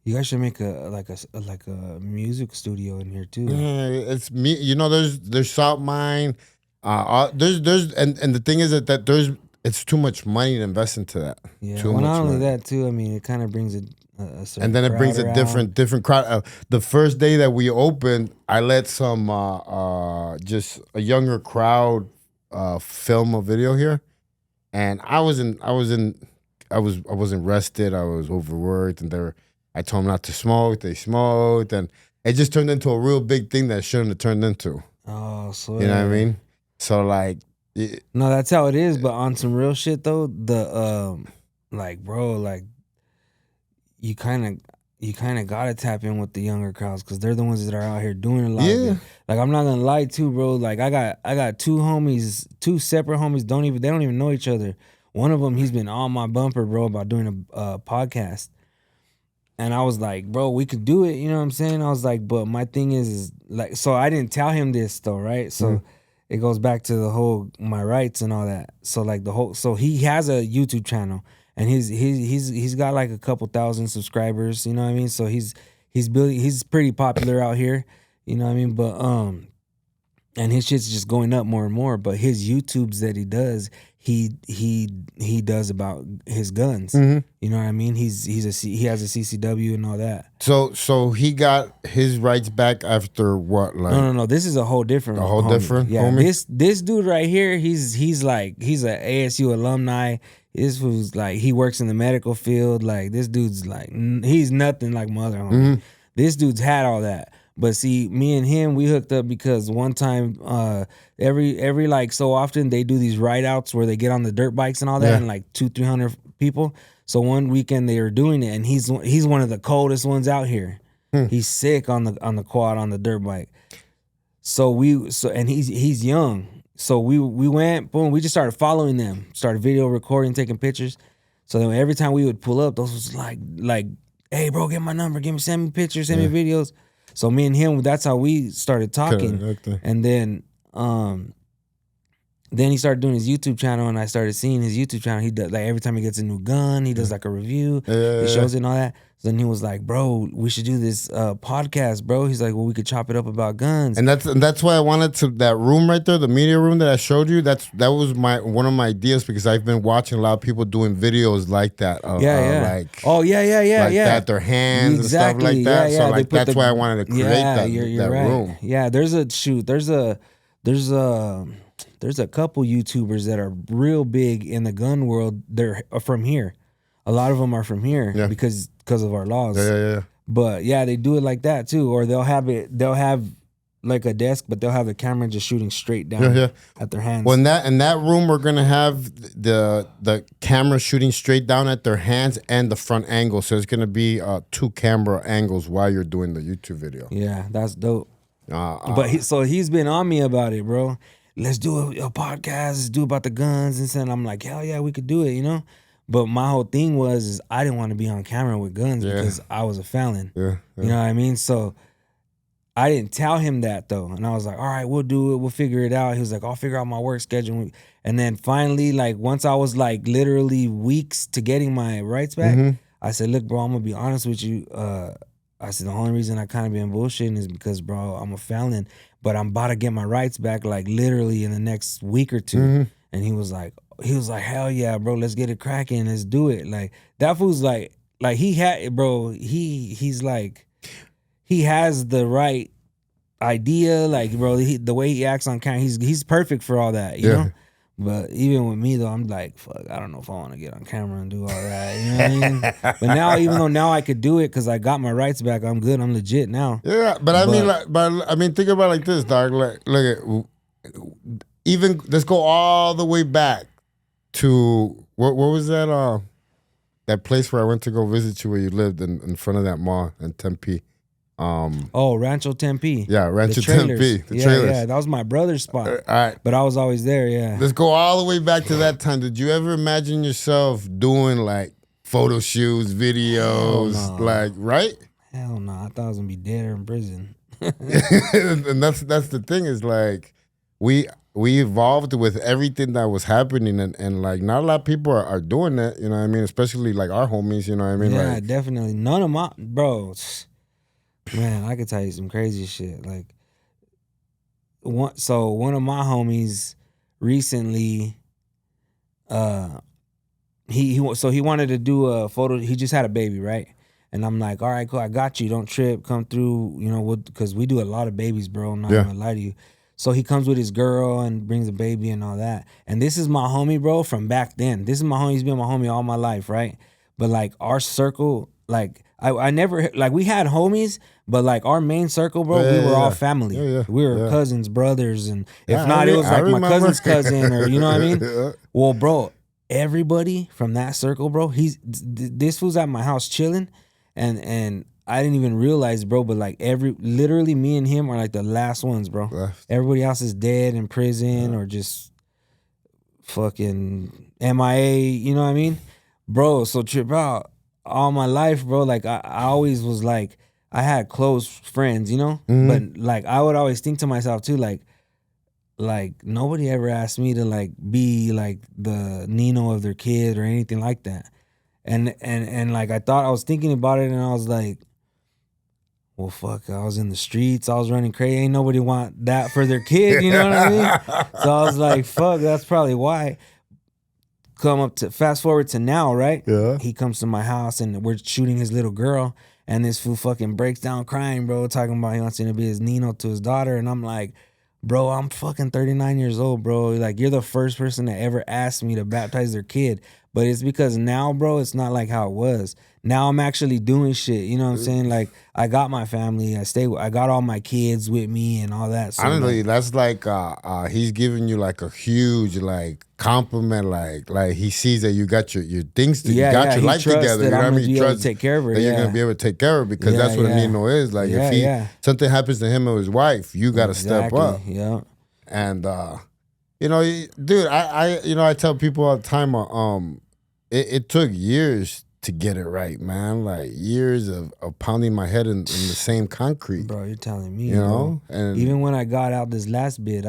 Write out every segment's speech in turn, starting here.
You guys should make a music studio in here too. Yeah, it's me. You know, there's Salt Mine. There's and the thing is that there's it's too much money to invest into that. Yeah. Too Well, much not only money. that too. I mean, it kind of brings a certain And then it brings crowd a around. different crowd. The first day that we opened, I let some just a younger crowd film a video here, and I wasn't rested. I was overworked, and I told them not to smoke. They smoked, and it just turned into a real big thing that it shouldn't have turned into. Oh, so You know what I mean? So like, no, that's how it is. But on some real shit though, like bro, like you kind of gotta tap in with the younger crowds because they're the ones that are out here doing a lot of it. Like I'm not gonna lie too, bro. Like I got two separate homies. They don't even know each other. One of them, he's been on my bumper, bro, about doing a podcast. And I was like, bro, we could do it. You know what I'm saying? I was like, but my thing is like, so I didn't tell him this though, right? So it goes back to the whole my rights and all that. So like so he has a YouTube channel and he's got like a couple thousand subscribers. You know what I mean? So he's pretty popular out here. You know what I mean? But and his shit's just going up more and more. But his YouTubes that he does, he does about his guns. mm-hmm. You know what I mean? He has a CCW and all that. So he got his rights back after what? Like No. This is a whole different. Yeah, homie? this dude right here, he's an ASU alumni. This was like he works in the medical field. Like this dude's like he's nothing like my other homie. Mm-hmm. This dude's had all that. But see, me and him, we hooked up because one time, every like so often they do these ride outs where they get on the dirt bikes and all that, and like 200-300 people. So one weekend they were doing it, and he's one of the coldest ones out here. He's sick on the quad on the dirt bike. And he's young. So we went, boom, we just started following them, started video recording, taking pictures. So then every time we would pull up, those was like, hey bro, get my number, send me pictures, send me videos. So me and him, that's how we started talking. Okay. And then he started doing his YouTube channel, and I started seeing his YouTube channel. He does like every time he gets a new gun, he does like a review. He shows it and all that. So then he was like, "Bro, we should do this podcast, bro." He's like, "Well, we could chop it up about guns." And that's why I wanted to that room right there, the media room that I showed you. That was one of my ideas because I've been watching a lot of people doing videos like that. Like that, their hands and stuff like that. So like that's why I wanted to create that right. room. Yeah, there's a couple YouTubers that are real big in the gun world. They're from here. A lot of them are from here because of our laws. Yeah. But yeah, they do it like that too. Or they'll have like a desk, but they'll have the camera just shooting straight down at their hands. Well, in that room, we're gonna have the camera shooting straight down at their hands and the front angle. So it's gonna be 2 camera angles while you're doing the YouTube video. Yeah, that's dope. But he's been on me about it, bro. Let's do a podcast. Let's do about the guns and stuff. I'm like, hell yeah, we could do it, you know. But my whole thing was I didn't want to be on camera with guns because I was a felon. Yeah. You know what I mean? So I didn't tell him that though. And I was like, all right, we'll do it. We'll figure it out. He was like, I'll figure out my work schedule. And then finally, like once I was like literally weeks to getting my rights back, I said, look, bro, I'm going to be honest with you. I said, the only reason I kind of been bullshitting is because, bro, I'm a felon. But I'm about to get my rights back like literally in the next week or two. And he was like, hell yeah, bro, let's get it cracking, let's do it. Like that fool's like he had, bro, he's like, he has the right idea, like, bro, the way he acts on camera, he's perfect for all that, you know. But even with me though, I'm like, fuck, I don't know if I want to get on camera and do all that. You know what I mean? But now, even though now I could do it because I got my rights back, I'm good. I'm legit now. Yeah, but I mean, think about it like this, dog. Like, look at even let's go all the way back to what was that? That place where I went to go visit you, where you lived in front of that mall in Tempe. Rancho Tempe. Yeah, Rancho Tempe. The trailers. Yeah, that was my brother's spot. All right. But I was always there, yeah. Let's go all the way back to that time. Did you ever imagine yourself doing like photo shoots, videos, like, right? Hell no. I thought I was gonna be dead or in prison. And that's the thing is like we evolved with everything that was happening, and like not a lot of people are doing that. You know what I mean? Especially like our homies. You know what I mean? Yeah, Like, definitely. None of my man, I could tell you some crazy shit. Like one of my homies recently, uh, he wanted to do a photo. He just had a baby, right? And I'm like, all right, cool, I got you. Don't trip. Come through. You know, because we do a lot of babies, bro. I'm not yeah, gonna lie to you. So he comes with his girl and brings a baby and all that. And this is my homie, bro, from back then. This is my homie. He's been my homie all my life, right? But like our circle, like I never like we had homies, but like our main circle, bro, we were all yeah, family. yeah, We were yeah. cousins, brothers, and if Yeah, not, it was I like my remember. cousin's cousin, or you know what I mean. Yeah. Well, bro, everybody from that circle, bro, this was at my house chilling, and I didn't even realize, bro, but like literally me and him are like the last ones, bro. Left. Everybody else is dead in prison or just fucking MIA, you know what I mean? Bro, so trip out all my life, bro. Like I always was like, I had close friends, you know? But like I would always think to myself too, like nobody ever asked me to like be like the Nino of their kid or anything like that. And like I thought I was thinking about it and I was like, well, fuck, I was in the streets, I was running crazy. Ain't nobody want that for their kid, you know what I mean? So I was like, fuck, that's probably why. Fast forward to now, right? Yeah. He comes to my house and we're shooting his little girl, and this fool fucking breaks down crying, bro, talking about he wants to be his Nino to his daughter. And I'm like, bro, I'm fucking 39 years old, bro. Like, you're the first person that ever asked me to baptize their kid. But it's because now, bro, it's not like how it was. Now I'm actually doing shit. You know what I'm saying? Like, I got my family. I got all my kids with me and all that. So Honestly, like, that's like he's giving you like a huge like compliment, like he sees that you got your things to, you got your he life trusts together. that You know I'm what I gonna mean? be He able to trusts take care of her. that you're Yeah. gonna be able to take care of her because Yeah, that's what a yeah. Nino is. Like Yeah, if he yeah. something happens to him or his wife, you got to step Exactly. up. Yeah. And you know, dude, I tell people all the time, it took years to get it right, man. Like years of pounding my head in the same concrete. Bro, you're telling me, You know, bro. and Even when I got out this last bit,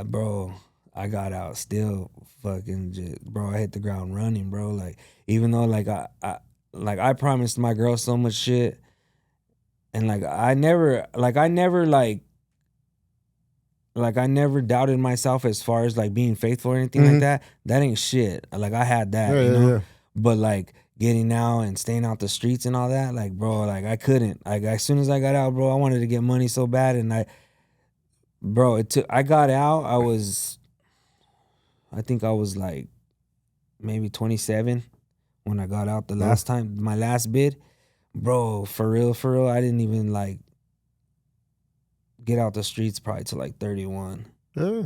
bro, I got out still fucking just, bro, I hit the ground running, bro. Like, even though like I promised my girl so much shit, and like I never doubted myself as far as like being faithful or anything like that. That ain't shit. Like I had that, Yeah, you yeah, know? yeah. But like getting out and staying out the streets and all that, like, bro, like I couldn't. Like as soon as I got out, bro, I wanted to get money so bad, and I got out, I think I was like maybe 27 when I got out the last time, my last bid. Bro, for real, I didn't even like get out the streets probably till like 31. Yeah.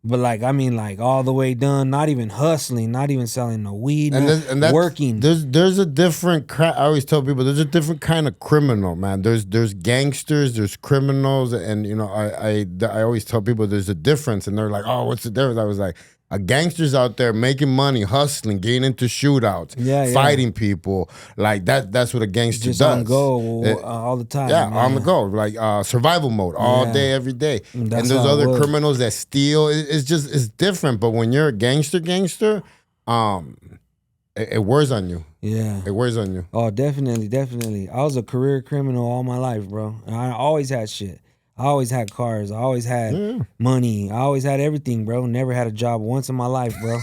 But like, I mean, like all the way done, not even hustling, not even selling no weed, And that's, working. There's a different. I always tell people there's a different kind of criminal, man. There's gangsters, there's criminals, and you know I always tell people there's a difference, and they're like, oh, what's the difference? I was like, a gangster's out there making money, hustling, getting into shootouts, fighting people. Like that's what a gangster Just does. on go all the time. Yeah, on the go, like survival mode all day, every day. And there's other criminals that steal. It's different. But when you're a gangster, it wears on you. Yeah, it wears on you. Oh, definitely. I was a career criminal all my life, bro. And I always had shit. I always had cars. I always had money. I always had everything, bro. Never had a job once in my life, bro.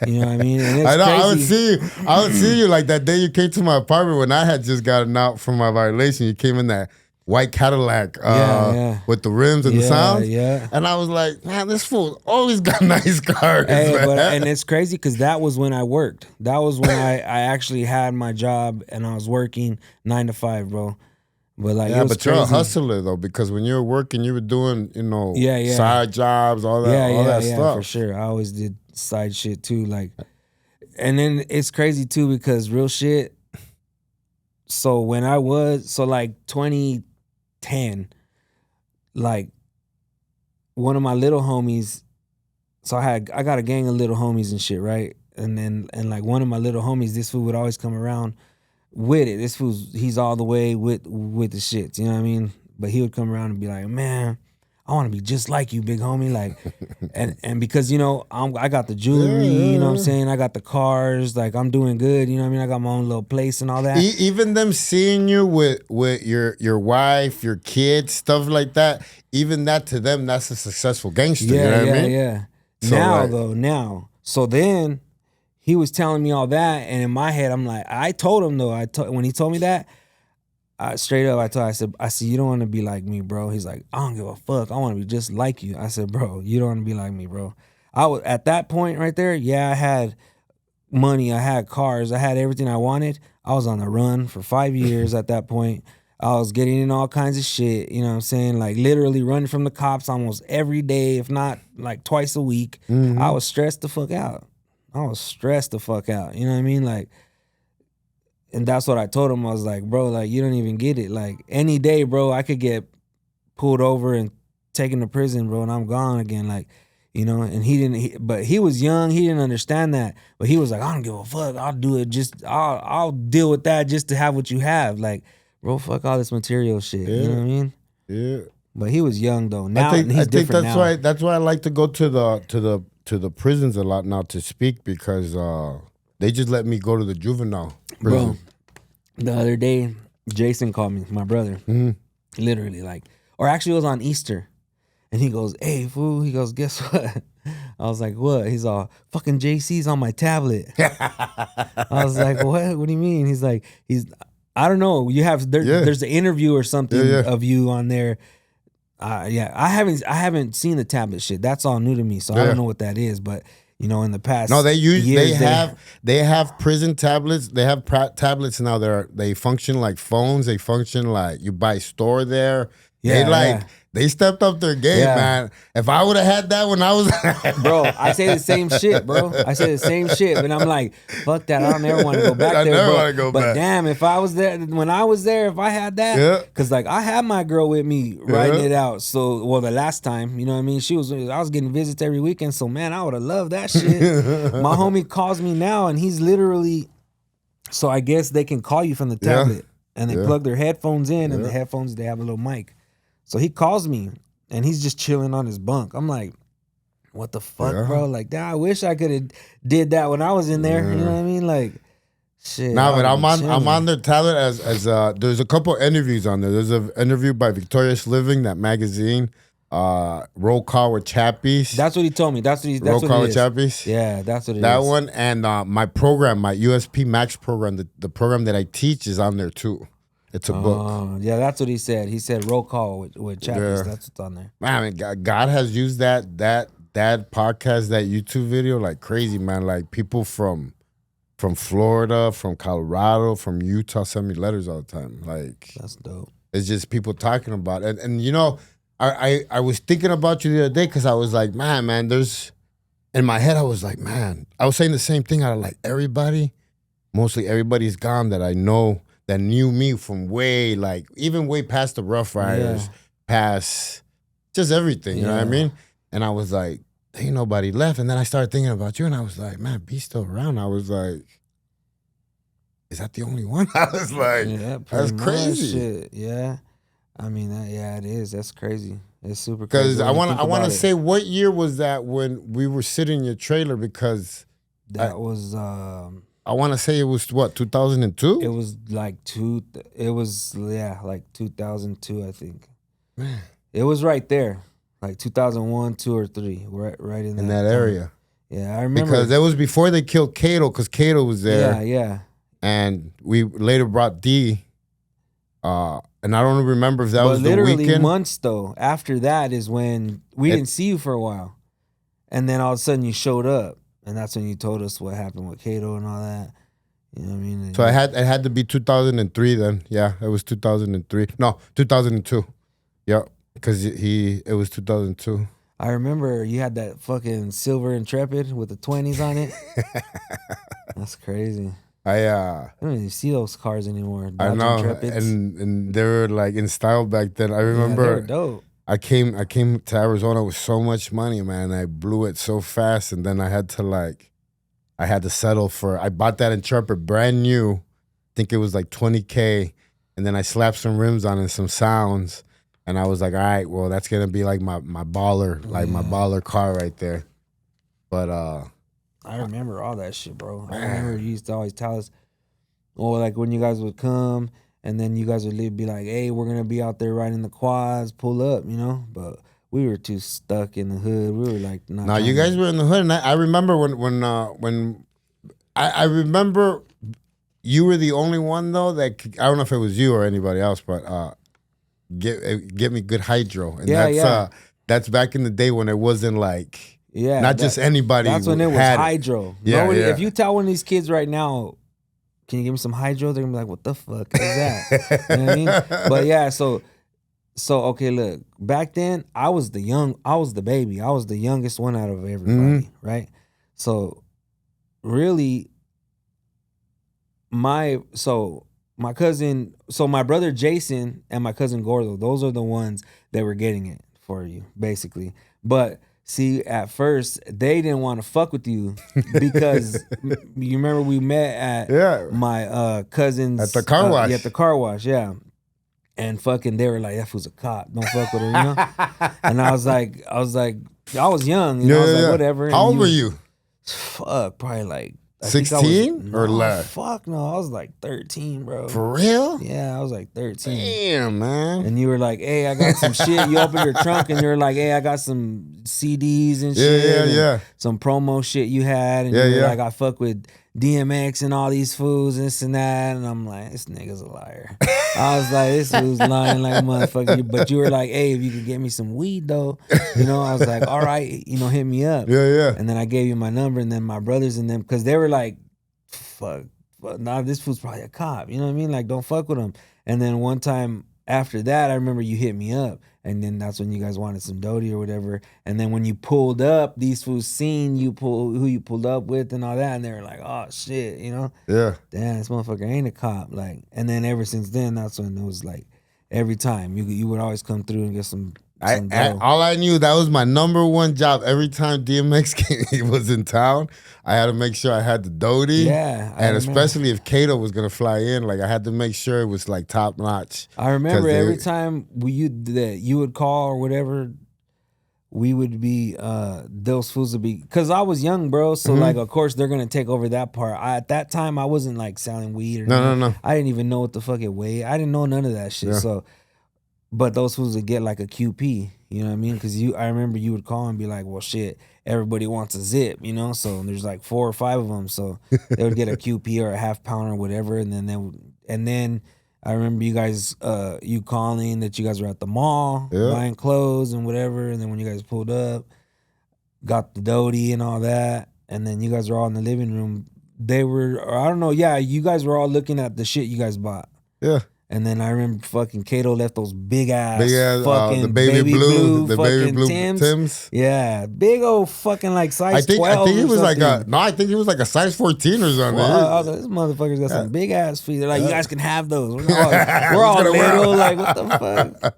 You know what I mean? And it's I know. crazy. I would see you like that day you came to my apartment when I had just gotten out from my violation. You came in that white Cadillac with the rims and the sounds. Yeah. And I was like, man, this fool always got nice cars. Hey, and it's crazy because that was when I worked. That was when I actually had my job and I was working 9 to 5, bro. But like, it was but you're crazy. a hustler though, because when you were working, you were doing, side jobs, all that stuff. Yeah, for sure. I always did side shit too. Like, and then it's crazy too because real shit. So when like 2010, like one of my little homies. So I got a gang of little homies and shit, right? And like one of my little homies, this fool would always come around with it. This fool's, he's all the way with the shits, you know what I mean? But he would come around and be like, man, I want to be just like you, big homie. Like, and because, you know, I got the jewelry, you know what I'm saying? I got the cars, like I'm doing good, you know what I mean? I got my own little place and all that. Even them seeing you with your wife, your kids, stuff like that, even that to them, that's a successful gangster. Yeah, you know what I mean? yeah. So, Now like, though, now. So then he was telling me all that, and in my head, I'm like, I told him though, when he told me that, straight up, I said, you don't want to be like me, bro. He's like, I don't give a fuck. I want to be just like you. I said, bro, you don't want to be like me, bro. I was at that point right there. Yeah, I had money, I had cars, I had everything I wanted. I was on the run for 5 years at that point. I was getting in all kinds of shit, you know what I'm saying? Like literally running from the cops almost every day, if not like twice a week. I was stressed the fuck out. You know what I mean? Like, and that's what I told him. I was like, bro, like, you don't even get it. Like, any day, bro, I could get pulled over and taken to prison, bro, and I'm gone again. Like, you know, and but he was young. He didn't understand that. But he was like, I don't give a fuck. I'll do it. I'll deal with that just to have what you have. Like, bro, fuck all this material shit. Yeah. You know what I mean? Yeah. But he was young, though. Now, I think different that's now. that's why I like to go to the prisons a lot now to speak, because they just let me go to the juvenile prison. Bro, the other day, Jason called me, my brother. Literally, like, or actually it was on Easter. And he goes, hey, fool. He goes, guess what? I was like, what? He's all, fucking JC's on my tablet. I was like, what? What do you mean? He's like, I don't know. You have, there's an interview or something of you on there. Yeah, I haven't seen the tablet shit. That's all new to me. So I don't know what that is. But, you know, in the past, no, they have prison tablets. They have tablets now. They function like phones. They function like you buy store there. Yeah, they stepped up their game, man. If I would have had that when I was, bro, I say the same shit, bro. I say the same shit, but I'm like, fuck that. I don't ever want to go back there. never want to go but back. Damn, if I was there when I was there, if I had that, because like I had my girl with me writing it out. So, well, the last time, you know what I mean, I was getting visits every weekend. So, man, I would have loved that shit. My homie calls me now, and he's literally. So I guess they can call you from the tablet, and they plug their headphones in, and the headphones they have a little mic. So he calls me, and he's just chilling on his bunk. I'm like, what the fuck, bro? Like, I wish I could have did that when I was in there. You know what I mean? Like, shit. Nah, but I'm on their tablet as there's a couple interviews on there. There's an interview by Victorious Living, that magazine. Roll Call with Chappies. That's what he told me. Roll Call with Chappies. Yeah, that's what it is. That one, and my program, my USP Max program, the program that I teach is on there too. It's a book. Yeah, that's what he said. He said roll call with Chappies. That's what's on there. Man, I mean, God has used that podcast, that YouTube video like crazy, man. Like people from Florida, from Colorado, from Utah send me letters all the time. Like, that's dope. It's just people talking about it. And you know, I was thinking about you the other day, because I was like, man, there's, in my head I was like, man, I was saying the same thing. I like mostly everybody's gone that I know, that knew me from way, like, even way past the Rough Riders, past just everything, you know what I mean? And I was like, ain't nobody left. And then I started thinking about you, and I was like, man, B's still around. I was like, is that the only one? I was like, that's crazy. Shit. Yeah. I mean, it is. That's crazy. It's super crazy. Because I want to say, what year was that when we were sitting in your trailer? Because that was... I want to say it was what, 2002? It was like like 2002, I think. Man. It was right there, like 2001, 2 or 3, right in that area. Yeah, I remember. Because that was before they killed Cato, because Cato was there. Yeah. And we later brought D. And I don't remember if that was the weekend. Literally months, though, after that is when we didn't see you for a while. And then all of a sudden you showed up. And that's when you told us what happened with Cato and all that. You know what I mean? So it had to be 2003 then. Yeah, it was 2003. No, 2002. Yeah, because it was 2002. I remember you had that fucking silver Intrepid with the 20s on it. That's crazy. I don't even see those cars anymore. I know, Intrepids. and they were like in style back then. I remember. Yeah, they were dope. I came to Arizona with so much money, man. I blew it so fast, and then I had to settle for. I bought that Intrepid brand new. I think it was like $20K, and then I slapped some rims on and some sounds, And I was like, all right, well, that's gonna be like my baller, like my baller car right there. But I remember all that shit, bro. I remember you used to always tell us, or like when you guys would come, and then you guys would be like, "Hey, we're gonna be out there riding the quads, pull up," you know. But we were too stuck in the hood. We were like, "Not." no, you guys were in the hood, and I remember when I remember you were the only one though that I don't know if it was you or anybody else, but get me good hydro, and that's back in the day when it wasn't like. Yeah, not just anybody. That's when it was hydro. Yeah, Nobody, yeah. If you tell one of these kids right now, can you give me some hydro? They're gonna be like, "What the fuck is that?" You know what I mean? But yeah, so okay, look. Back then, I was the baby. I was the youngest one out of everybody, right? So really, my cousin, my brother Jason and my cousin Gordo, those are the ones that were getting it for you, basically. But see, at first, they didn't want to fuck with you because you remember we met at my cousin's... At the car wash. At the car wash, yeah. And fucking, they were like, that fool's a cop. Don't fuck with her, you know? And I was like, I was young. You know? I was like, whatever. How old were you? Fuck, probably like... 16 or less? Fuck no, I was like 13, bro. For real? Yeah, I was like 13. Damn, man. And you were like, hey, I got some shit. You open your trunk and you're like, hey, I got some CDs and shit. Yeah. Some promo shit you had. And you were like, I fuck with DMX and all these fools, this and that. And I'm like, this nigga's a liar. I was like, this fool's lying like a motherfucker. But you were like, hey, if you could get me some weed though, you know, I was like, all right, you know, hit me up. Yeah. And then I gave you my number, and then my brothers and them, because they were like, fuck, nah, this fool's probably a cop. You know what I mean? Like, don't fuck with him. And then one time after that, I remember you hit me up. And then that's when you guys wanted some Doty or whatever. And then when you pulled up, these fools seen who you pulled up with and all that. And they were like, oh, shit, you know? Yeah. Damn, this motherfucker ain't a cop. Like, and then ever since then, that's when it was like, every time you would always come through and get some all I knew, that was my number one job. Every time DMX he was in town, I had to make sure I had the Doty. Yeah. And especially if Kato was going to fly in, like I had to make sure it was like top notch. I remember every time you would call or whatever, we would be, those fools would be, because I was young, bro. So like, of course, they're going to take over that part. At that time, I wasn't like selling weed or No. I didn't even know what the fuck it weighed. I didn't know none of that shit. Yeah. So, but those fools would get like a QP, you know what I mean? Because I remember you would call and be like, well, shit, everybody wants a zip, you know? So there's like 4 or 5 of them. So they would get a QP or a half pound or whatever. And then I remember you guys, you calling that you guys were at the mall buying clothes and whatever. And then when you guys pulled up, got the Doty and all that. And then you guys were all in the living room. They were, or I don't know, you guys were all looking at the shit you guys bought. Yeah. And then I remember fucking Kato left those big ass fucking the baby blue Tims. Yeah, big old fucking like size 12. I think he was like I think he was like a size 14 or something. I was like, this motherfucker's got some big ass feet. They're like, you guys can have those. We're all little. Like, what the fuck?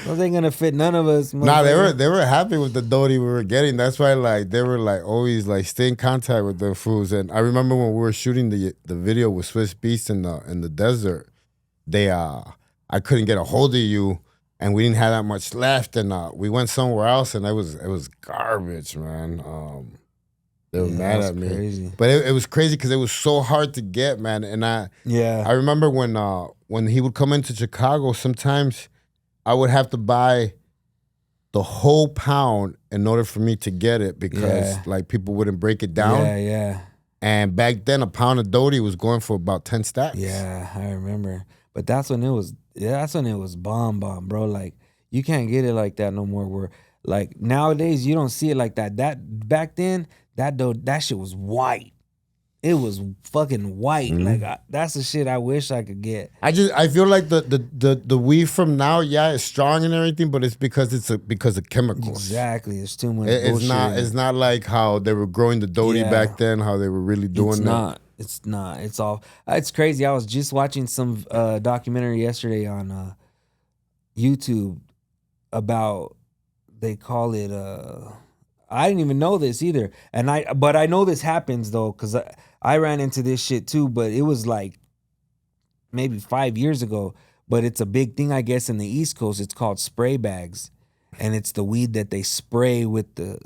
Those ain't gonna fit none of us. Nah, they were happy with the Doty we were getting. That's why like they were like always like stay in contact with the fools. And I remember when we were shooting the video with Swiss Beast in the desert. I couldn't get a hold of you, and we didn't have that much left, and we went somewhere else, and it was garbage, man. They were mad at me, crazy. But it was crazy because it was so hard to get, man. And I remember when he would come into Chicago, sometimes I would have to buy the whole pound in order for me to get it because like people wouldn't break it down. Yeah. And back then, a pound of Doty was going for about 10 stacks. Yeah, I remember. But that's when it was bomb, bro. Like, you can't get it like that no more. Where like nowadays you don't see it like that. That back then, that shit was white. It was fucking white. Like that's the shit I wish I could get. I feel like the weed from now, it's strong and everything, but it's because of chemicals. Exactly, it's too much. Bullshit. It's not like how they were growing the Doty back then. How they were really doing that. It's not. It's all. It's crazy. I was just watching some documentary yesterday on YouTube about, they call it. I didn't even know this either, but I know this happens though, because I ran into this shit too. But it was like maybe 5 years ago. but it's a big thing, I guess, in the East Coast. It's called spray bags, and it's the weed that they spray with the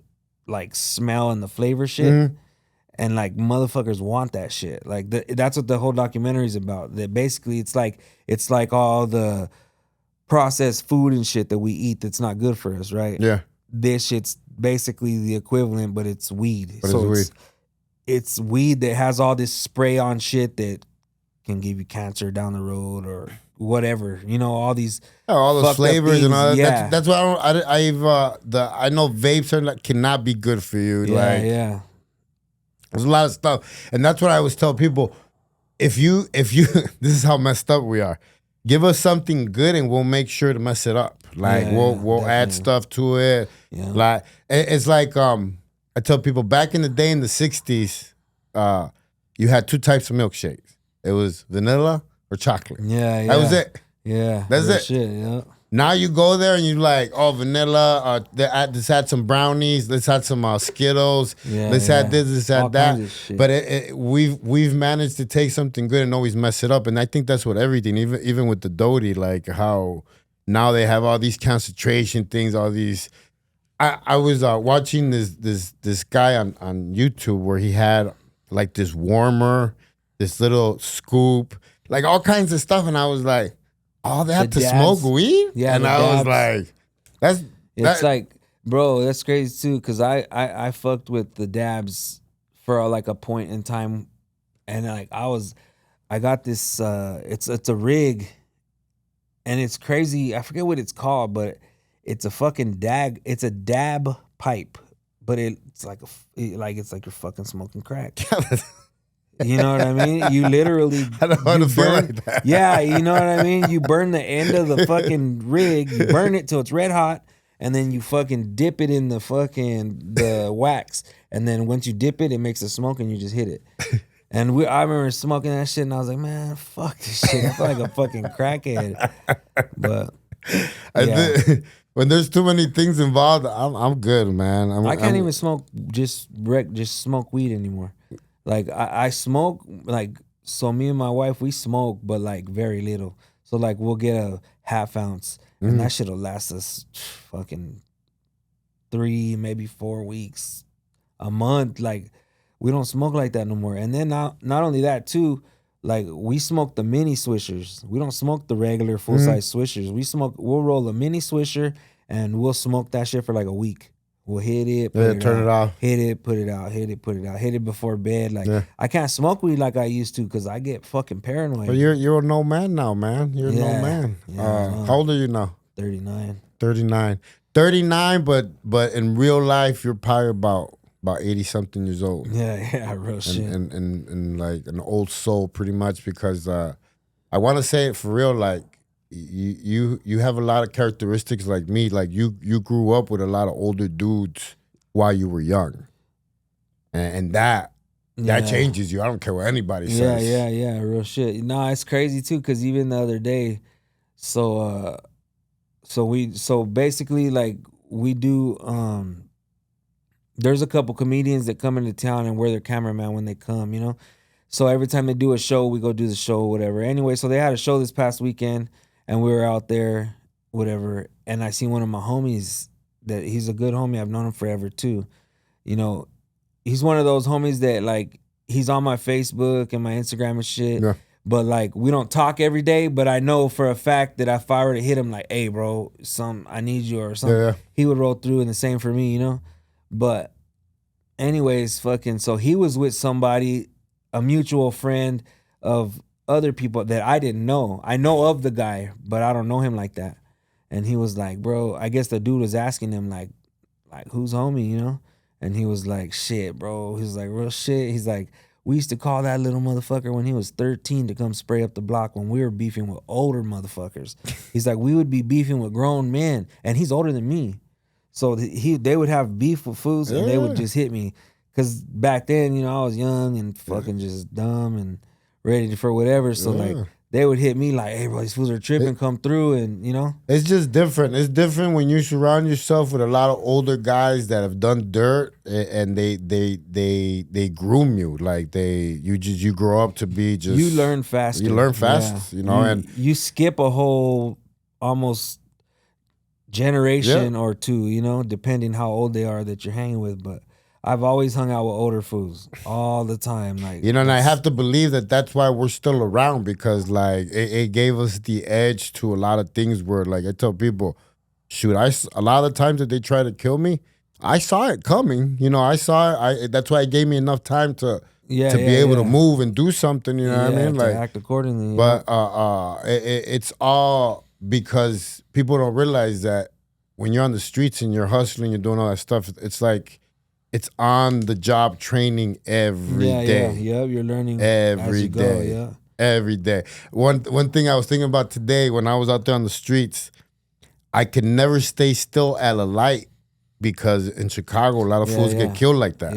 like smell and the flavor shit. And like motherfuckers want that shit. Like that's what the whole documentary is about. That basically it's like all the processed food and shit that we eat that's not good for us, right? Yeah. This shit's basically the equivalent, but it's weed. But so it's weed that has all this spray on shit that can give you cancer down the road or whatever. You know, all these all those flavors and all that. Yeah. That's why I know vapes are like cannot be good for you. Yeah. There's a lot of stuff. And that's what I always tell people. If you this is how messed up we are. Give us something good and we'll make sure to mess it up. Like we'll add stuff to it. Yeah. Like it's like I tell people back in the day in the 60s, you had two types of milkshakes. It was vanilla or chocolate. Yeah. That was it. Yeah. That's it. Shit, yeah. Now you go there and you're like, oh, vanilla. Let's add some brownies. Let's add some Skittles. Let's add this. Let's add that. But we've managed to take something good and always mess it up. And I think that's what everything, even with the Doty, like how now they have all these concentration things, all these. I was watching this guy on YouTube where he had like this warmer, this little scoop, like all kinds of stuff, and I was like. All that to smoke weed? Yeah. And I was like, it's like, bro, that's crazy too, because I fucked with the dabs for like a point in time. And like I got this it's a rig and it's crazy. I forget what it's called, but it's a fucking it's a dab pipe, but it's like it's like you're fucking smoking crack. You know what I mean? You literally I don't want to feel like that. Yeah, you know what I mean? You burn the end of the fucking rig, you burn it till it's red hot, and then you fucking dip it in the wax. And then once you dip it, it makes a smoke and you just hit it. And I remember smoking that shit and I was like, man, fuck this shit. I feel like a fucking crackhead. But when there's too many things involved, I'm good, man. I can't even smoke just smoke weed anymore. Like I smoke, like, so me and my wife, we smoke, but like very little. So like we'll get a half ounce and that shit'll last us fucking 3, maybe 4 weeks, a month. Like we don't smoke like that no more. And then not only that too, like we smoke the mini swishers. We don't smoke the regular full size swishers. We'll roll a mini swisher and we'll smoke that shit for like a week. We'll hit it, turn it off. Hit it, put it out. Hit it, put it out. Hit it before bed. Like I can't smoke weed like I used to because I get fucking paranoid. But you're a no man now, man. You're a no man. How old are you now? 39. 39, but in real life you're probably about 80 something years old. Yeah, real shit. And like an old soul pretty much because I want to say it for real, like. You have a lot of characteristics like me. Like you grew up with a lot of older dudes while you were young, and that changes you. I don't care what anybody says. Yeah, real shit. No, it's crazy too because even the other day, so basically like we do. There's a couple comedians that come into town and we're their cameraman when they come, you know. So every time they do a show, we go do the show, whatever. Anyway, so they had a show this past weekend. And we were out there, whatever, and I seen one of my homies that he's a good homie. I've known him forever too. You know, he's one of those homies that like he's on my Facebook and my Instagram and shit. Yeah. But like we don't talk every day. But I know for a fact that if I were to hit him like, "Hey, bro, I need you" or something, he would roll through. And the same for me, you know. But anyways, so he was with somebody, a mutual friend of other people that I didn't know. I know of the guy, but I don't know him like that. And he was like, bro, I guess the dude was asking him like who's homie, you know? And he was like, shit, bro. He was like, real shit. He's like, we used to call that little motherfucker when he was 13 to come spray up the block when we were beefing with older motherfuckers. He's like, we would be beefing with grown men, and he's older than me. So they would have beef with fools and they would just hit me. Because back then, you know, I was young and fucking just dumb and ready for whatever. So like they would hit me like, "Hey, bro, these fools are tripping, come through," and you know. It's just different. It's different when you surround yourself with a lot of older guys that have done dirt, and they groom you. Like you grow up to be just You learn faster. You learn fast, you know, and you skip a whole almost generation or two, you know, depending how old they are that you're hanging with. But I've always hung out with older fools all the time, like, you know, and I have to believe that that's why we're still around, because like it gave us the edge to a lot of things where, like, I tell people, shoot, a lot of the times that they try to kill me, I saw it coming. You know, I saw it. That's why it gave me enough time to be able to move and do something. You know what I mean? Like, act accordingly. But it's all because people don't realize that when you're on the streets and you're hustling, you're doing all that stuff. It's like it's on the job training every day. Yeah, you're learning every day. Go, every day. One thing I was thinking about today when I was out there on the streets, I could never stay still at a light, because in Chicago a lot of fools get killed like that.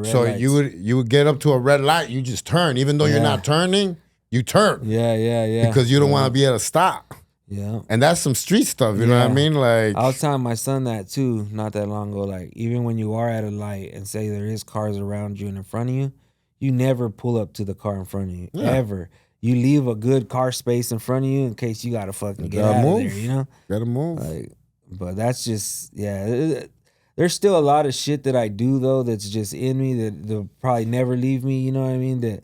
So lights. you would get up to a red light, you just turn, even though you're not turning, you turn. Because you don't want to be at a stop. Yeah. And that's some street stuff, you know what I mean? Like, I was telling my son that too not that long ago. Like, even when you are at a light and say there is cars around you and in front of you, you never pull up to the car in front of you. Ever. You leave a good car space in front of you in case you gotta fucking get out of there, you know? Gotta move. Like, but that's just there's still a lot of shit that I do though that's just in me that'll probably never leave me, you know what I mean? That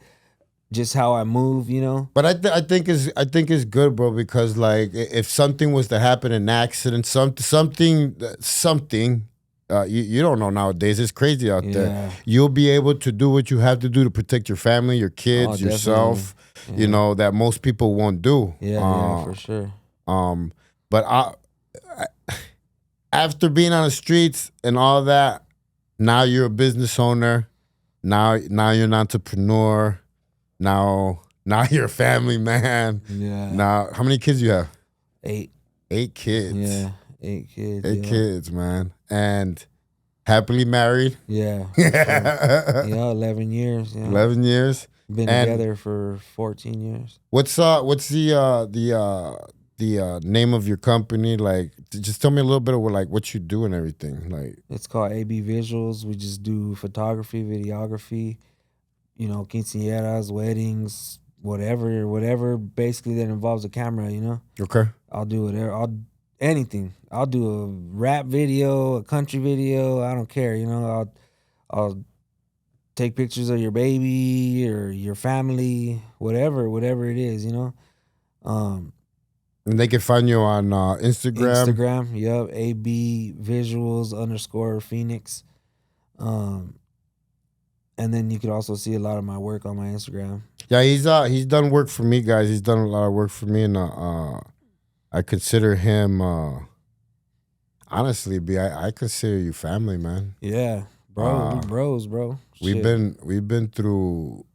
just how I move, you know. But I think it's good, bro, because like if something was to happen, an accident, something, you don't know nowadays. It's crazy out there. You'll be able to do what you have to do to protect your family, your kids, yourself. You know, that most people won't do. Yeah, for sure. But I, after being on the streets and all that, now you're a business owner. Now you're an entrepreneur. Now you're a family man. Yeah. Now, how many kids you have? 8. 8 kids. Yeah, 8 kids. 8 kids, man. And happily married. Yeah. Yeah, 11 years. Yeah. 11 years. Been together for 14 years. What's the name of your company? Like, just tell me a little bit of what you do and everything. Like, it's called AB Visuals. We just do photography, videography. You know, quinceañeras, weddings, whatever basically that involves a camera, you know? Okay. I'll do whatever. Anything. I'll do a rap video, a country video. I don't care, you know? I'll take pictures of your baby or your family, whatever it is, you know? And they can find you on Instagram. Yep. AB Visuals _Phoenix. And then you could also see a lot of my work on my Instagram. Yeah, he's done work for me, guys. He's done a lot of work for me, and I consider him honestly, I consider you family, man. Yeah, bro, we bros, bro. We've been through.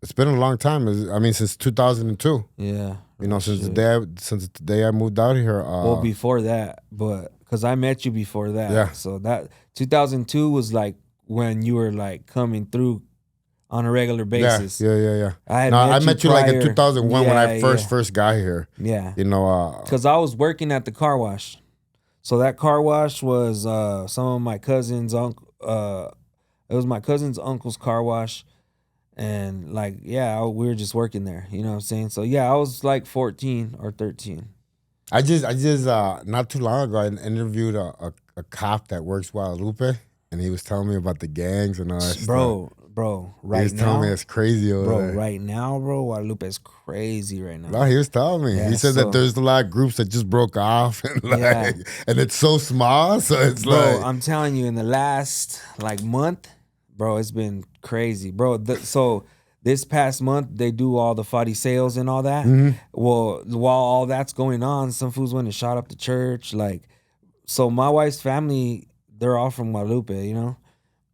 It's been a long time. I mean, since 2002. Yeah, you know, since the day I moved out here. Well, before that, but because I met you before that. Yeah. So that 2002 was like when you were like coming through on a regular basis. Yeah. I met you like in 2001 when I first got here. Yeah. You know, because I was working at the car wash. So that car wash was some of my cousin's uncle. It was my cousin's uncle's car wash, and like we were just working there. You know what I'm saying? So yeah, I was like 14 or 13. I just not too long ago I interviewed a cop that works Guadalupe. And he was telling me about the gangs and all that stuff. Bro, right now. He was telling me it's crazy over there. Right now, bro, Guadalupe is crazy right now. No, he was telling me. He said that there's a lot of groups that just broke off. And and it's so small, so it's bro, I'm telling you, in the last month, bro, it's been crazy. Bro, so this past month, they do all the Fadi sales and all that. Mm-hmm. Well, while all that's going on, some fools went and shot up the church. So my wife's family, they're all from Guadalupe, you know?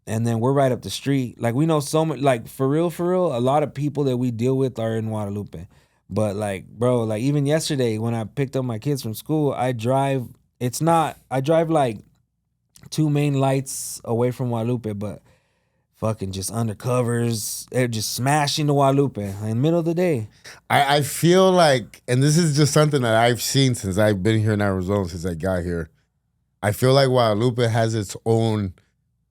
And then we're right up the street. Like, we know so much, for real, a lot of people that we deal with are in Guadalupe. But bro, even yesterday when I picked up my kids from school, I drive like 2 main lights away from Guadalupe, but fucking just undercovers. They're just smashing the Guadalupe in the middle of the day. I feel like, and this is just something that I've seen since I've been here in Arizona, since I got here. I feel like Guadalupe has its own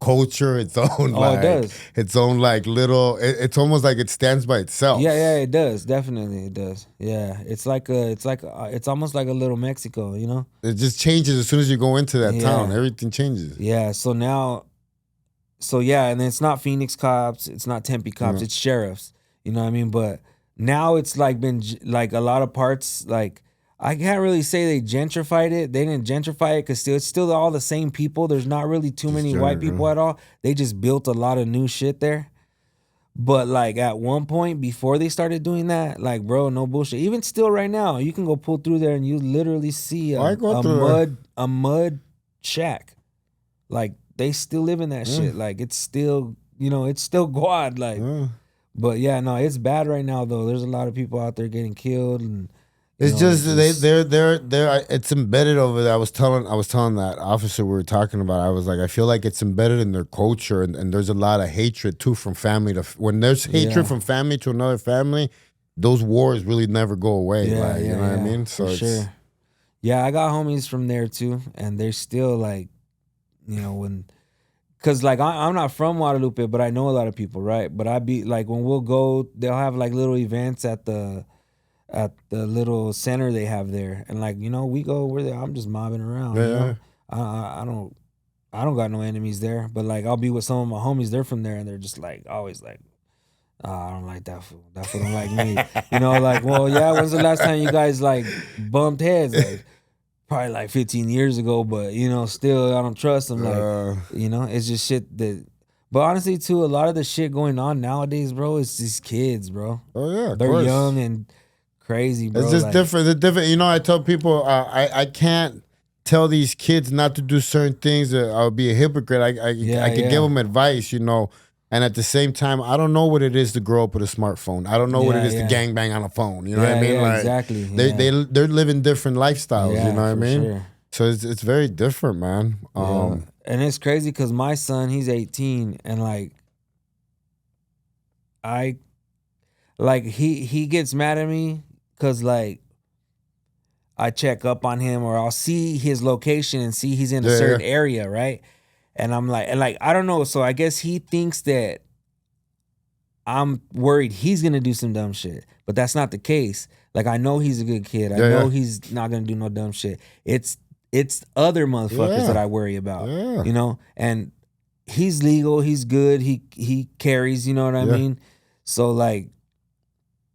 culture, its own It does. its own like little. It's almost like it stands by itself. Yeah, it does. Definitely, it does. Yeah, it's almost like a little Mexico, you know. It just changes as soon as you go into that town. Everything changes. Yeah. And then it's not Phoenix cops, it's not Tempe cops, it's sheriffs. You know what I mean? But now it's like been like a lot of parts. Like I can't really say they gentrified it. They didn't gentrify it because it's still all the same people. There's not really too many white people at all. They just built a lot of new shit there. But like at one point before they started doing that, like bro, no bullshit. Even still right now, you can go pull through there and you literally see a mud shack. Like they still live in that shit. Like it's still, it's still Guad. Like, but yeah, no, it's bad right now though. There's a lot of people out there getting killed, and it's just they're it's embedded over there. I was telling that officer we were talking about. I was like, I feel like it's embedded in their culture, and there's a lot of hatred too from family to when there's hatred from family to another family. Those wars really never go away. You know what I mean? So sure. Yeah, I got homies from there too, and they're still like, cause like I'm not from Guadalupe, but I know a lot of people, right? But I be like when we'll go, they'll have like little events at the little center they have there, and like we go over there. I'm just mobbing around. I don't got no enemies there, but like I'll be with some of my homies. They're from there, and they're just like always like, I don't like that fool. That fool don't like me. Like, well, yeah. When's the last time you guys like bumped heads? Like probably like 15 years ago, but still I don't trust them. Like it's just shit that. But honestly, too, a lot of the shit going on nowadays, bro, it's these kids, bro. Oh yeah, they're young and crazy, bro. It's just different. It's different. I tell people I can't tell these kids not to do certain things. I'll be a hypocrite. I can give them advice, and at the same time, I don't know what it is to grow up with a smartphone. I don't know what it is to gangbang on a phone. You know what I mean? Yeah, like, exactly. They're living different lifestyles. You know what I mean? Sure. So it's very different, man. And it's crazy because my son, he's 18, and he gets mad at me because like I check up on him, or I'll see his location and see he's in a certain area, right? And I'm like, I don't know. So I guess he thinks that I'm worried he's gonna do some dumb shit, but that's not the case. Like I know he's a good kid. I know he's not gonna do no dumb shit. It's other motherfuckers that I worry about, And he's legal. He's good. He carries. You know what I mean? So like,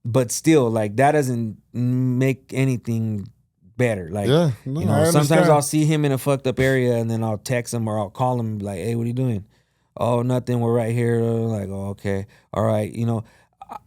but still, like that doesn't make anything better. Like, sometimes I'll see him in a fucked up area, and then I'll text him or I'll call him like, "Hey, what are you doing?" "Oh, nothing. We're right here." Like, "Oh, okay, all right."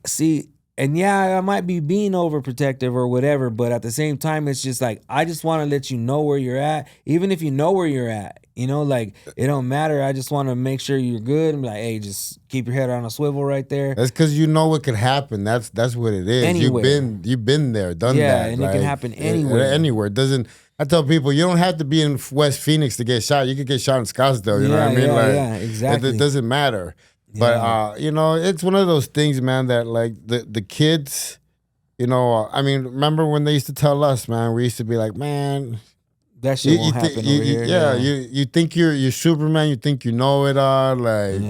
See, and yeah, I might be being overprotective or whatever, but at the same time, it's just like I just want to let you know where you're at, even if you know where you're at. Like it don't matter. I just want to make sure you're good. I'm like, hey, just keep your head on a swivel right there. That's because you know what could happen. That's what it is. Anywhere. You've been there, done that. Yeah, and it can happen anywhere. Anywhere. It doesn't. I tell people you don't have to be in West Phoenix to get shot. You could get shot in Scottsdale. You know what I mean? Yeah, exactly. It doesn't matter. But it's one of those things, man. That like the kids, I mean, remember when they used to tell us, man? We used to be like, man. That shit won't happen over here. Yeah, you think you're Superman. You think you know it all, like,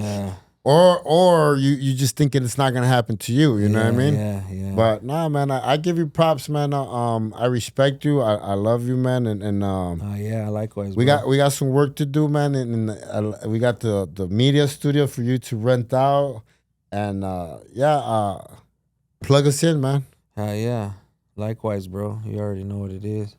or you just thinking it's not gonna happen to you. You know what I mean? Yeah. But nah, man, I give you props, man. I respect you. I love you, man. And yeah, likewise. We got some work to do, man. And we got the media studio for you to rent out. And plug us in, man. Yeah. Likewise, bro. You already know what it is.